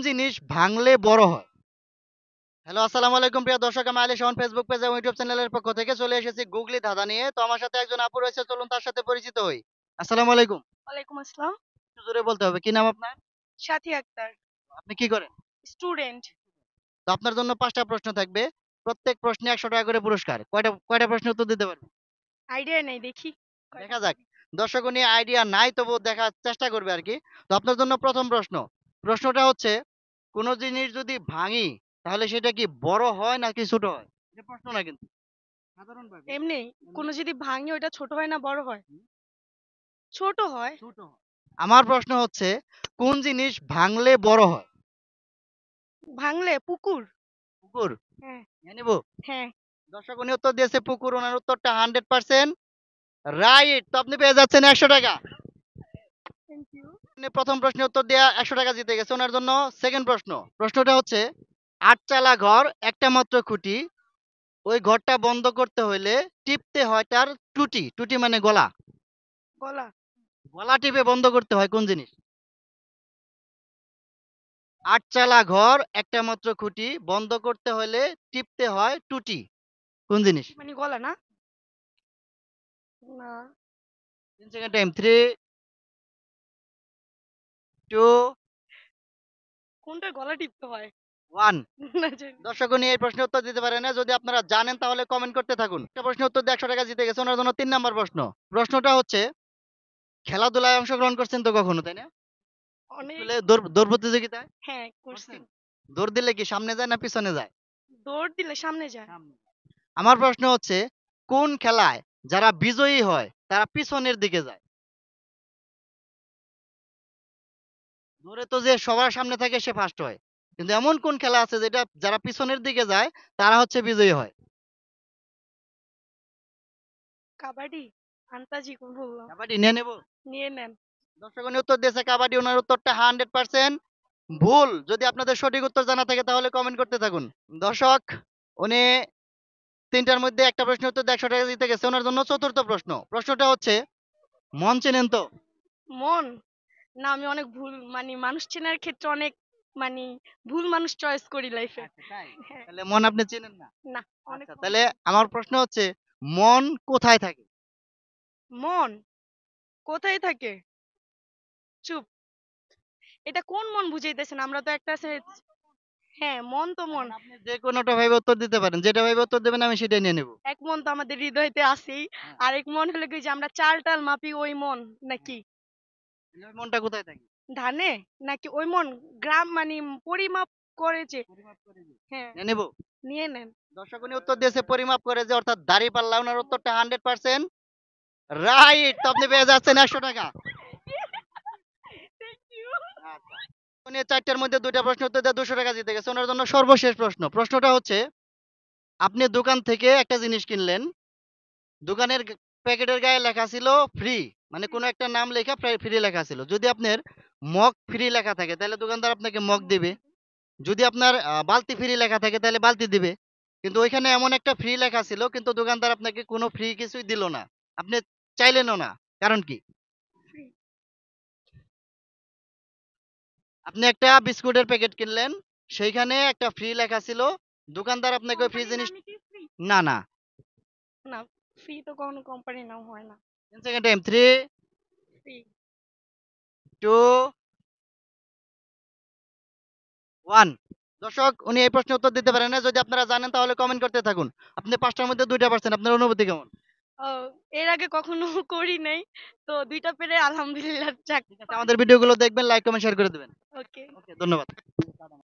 জিনিস ভাঙলে বড় হয়? হ্যালো, আসসালামু আলাইকুম প্রিয় দর্শক, আমি আলী শাওন ফেসবুক পেজ এবং ইউটিউব চ্যানেলের পক্ষ থেকে চলে এসেছি গুগলি ধাঁধা নিয়ে। তো আমার সাথে একজন আপু রয়েছে, চলুন তার সাথে পরিচিত হই। আসসালামু আলাইকুম। ওয়ালাইকুম আসসালাম। একটু জোরে বলতে হবে, কি নাম আপনার? সাথী আক্তার। আপনি কি করেন? স্টুডেন্ট। তো আপনার জন্য ৫টা প্রশ্ন থাকবে। প্রত্যেক প্রশ্নে ১০০ টাকা করে পুরস্কার। কয়টা প্রশ্নের উত্তর দিতে পারবেন? আইডিয়া নেই, দেখি কয়টা দেখা যাক। পারি। দর্শক উনি আইডিয়া নাই তবুও দেখার চেষ্টা করবে আরকি। তো আপনার জন্য ১ম প্রশ্ন। প্রশ্নটা হচ্ছে, কোন জিনিস যদি ভাঙি তাহলে সেটা কি বড় হয় নাকি ছোট হয়? এটা প্রশ্ন না কিন্তু। সাধারণভাবে এমনি এমনি কোনো যদি ভাঙি ওটা ছোট হয় না বড় হয়? হুম, ছোট হয়। ছোট হয়। আমার প্রশ্ন হচ্ছে, কোন জিনিস ভাঙলে বড় হয়? ভাঙলে পুকুর। পুকুর? হ্যাঁ। নিয়ে নিবো? হ্যাঁ। দর্শক উনি উত্তর দিয়েছে পুকুর। উনার উত্তরটা 100% রাইট। তো আপনি পেয়ে যাচ্ছেন ১০০ টাকা। Thank you. আপনি ১ম প্রশ্নের উত্তর দিয়ে ১০০ টাকা জিতে গেছে। ওনার জন্য 2nd প্রশ্ন। প্রশ্নটা হচ্ছে, ৮ চালা ঘর, একটা মাত্র খুঁটি। ওই ঘরটা বন্ধ করতে হইলে টিপতে হয় তার টুটি। টুটি মানে গলা। গলা। গলা টিপে বন্ধ করতে হয় কোন জিনিস? ৮ চালা ঘর, একটা মাত্র খুঁটি, বন্ধ করতে হলে টিপতে হয় টুটি। কোন জিনিস? টুটি মানে গলা না? না। ৩ সেকেন্ড টাইম। 3, 2, কোনটার গলা টিপতে হয়? 1। না জানি। দর্শক উনি এই প্রশ্নের উত্তর দিতে পারে না। যদি আপনারা জানেন তাহলে কমেন্ট করতে থাকুন। একটা প্রশ্নের উত্তর দিয়ে ১০০ টাকা জিতে গেছে। ওনার জন্য ৩ নাম্বার প্রশ্ন। প্রশ্নটা হচ্ছে, খেলাধুলায় অংশগ্রহণ করছেন তো কখনো, তাই না? অনেক। স্কুলে দৌড় প্রতিযোগিতায় হ্যাঁ, করছি। করছেন? দৌড় দিলে কি সামনে যায় না পিছনে যায়? দৌড় দিলে সামনে যায়। সামনে। আমার প্রশ্ন হচ্ছে, কোন খেলায় যারা বিজয়ী হয় তারা পিছনের দিকে যায়? দৌড়ে তো যে সবার সামনে থাকে সে ফার্স্ট হয়। কিন্তু এমন কোন খেলা আছে যেটা যারা পিছনের দিকে যায় তারা হচ্ছে বিজয়ী হয়? কাবাডি। আন্তাজি কোন বললাম? কাবাডি নিয়ে নেব? নিয়ে নেন। দর্শক উনি উত্তর দিয়েছে কাবাডি। ওনার উত্তরটা 100% ভুল। যদি আপনাদের সঠিক উত্তর জানা থাকে তাহলে কমেন্ট করতে থাকুন। দর্শক উনি ৩ টার মধ্যে একটা প্রশ্নের উত্তর দিয়ে ১০০ টাকা জিতে গেছে। ওনার জন্য ৪র্থ প্রশ্ন। প্রশ্নটা হচ্ছে, মন চেনেন তো? মন। না, আমি অনেক ভুল মানুষ চেনার ক্ষেত্রে অনেক মানে ভুল মানুষ চয়েস করি লাইফে। আচ্ছা তাই? হ্যাঁ। তাহলে মন আপনি চেনেন না? না, অনেক আচ্ছা, কম তাহলে চিনি। আমার প্রশ্ন হচ্ছে, মন কোথায় থাকে? মন কোথায় থাকে? চুপ। এটা কোন মন বুঝাইতেছেন? আমরা তো একটা হ্যাঁ, মন তো মন। এখন আপনি যেকোনোটা ভাইবে উত্তর দিতে পারেন। যেটা ভাইবে উত্তর দেবেন আমি সেটাই নিয়ে নেব। এক মন তো আমাদের হৃদয়তে আছেই। হ্যাঁ, আরেক মন হলো কি যে আমরা চাল-টাল মাপি ওই মন হ্যাঁ। নাকি? তাহলে ওই মনটা কোথায় থাকে? ধানে? নাকি ওই মন গ্রাম পরিমাপ করে যে? পরিমাপ করে যে। হ্যাঁ, নিয়ে নেব? নিয়ে নেন। দর্শক উনি উত্তর দিয়েছে পরিমাপ করে যে, অর্থাৎ দাঁড়িপাল্লা। উনার উত্তরটা 100% রাইট। তো আপনি পেয়ে যাচ্ছেন ১০০ টাকা। Thank you. আচ্ছা। উনি ৪ টার মধ্যে ২ টা প্রশ্ন উত্তর দিয়ে ২০০ টাকা জিতে গেছে। উনার জন্য সর্বশেষ প্রশ্ন। প্রশ্নটা হচ্ছে, আপনি দোকান থেকে একটা জিনিস কিনলেন। দোকানের প্যাকেটের গায়ে লেখা ছিল ফ্রি। মানে কোন একটা নাম লেখা ফ্রি লেখা ছিল। যদি আপনার মগ ফ্রি লেখা থাকে তাহলে দোকানদার আপনাকে মগ দিবে। যদি আপনার বালতি ফ্রি লেখা থাকে তাহলে বালতি দিবে। কিন্তু ওইখানে এমন একটা ফ্রি লেখা ছিল কিন্তু দোকানদার আপনাকে কোনো ফ্রি কিছুই দিল না। আপনি চাইলেনও না। কারণ কি? ফ্রি। আপনি একটা বিস্কুটের প্যাকেট কিনলেন। সেইখানে একটা ফ্রি লেখা ছিল। দোকানদার আপনাকে ওই ফ্রি কোম্পানির জিনিস নামই কি ফ্রি? না, না। না, ফ্রি তো কখনো কোম্পানির নাম হয় না। 10 সেকেন্ড টাইম। 3, ফ্রি। 2, 1। দর্শক উনি এই প্রশ্নের উত্তর দিতে পারেন না। যদি আপনারা জানেন তাহলে কমেন্ট করতে থাকুন। আপনি ৫ টার মধ্যে ২ টা পারছেন। আপনার অনুভূতি কেমন? ও, এর আগে কখনো করি নাই। তো ২ টা পেরে আলহামদুলিল্লাহ, যাক ঠিক আছে, ফার্স্ট। আমাদের ভিডিওগুলো দেখবেন, লাইক, কমেন্ট, শেয়ার করে দিবেন। ওকে। ওকে, ধন্যবাদ।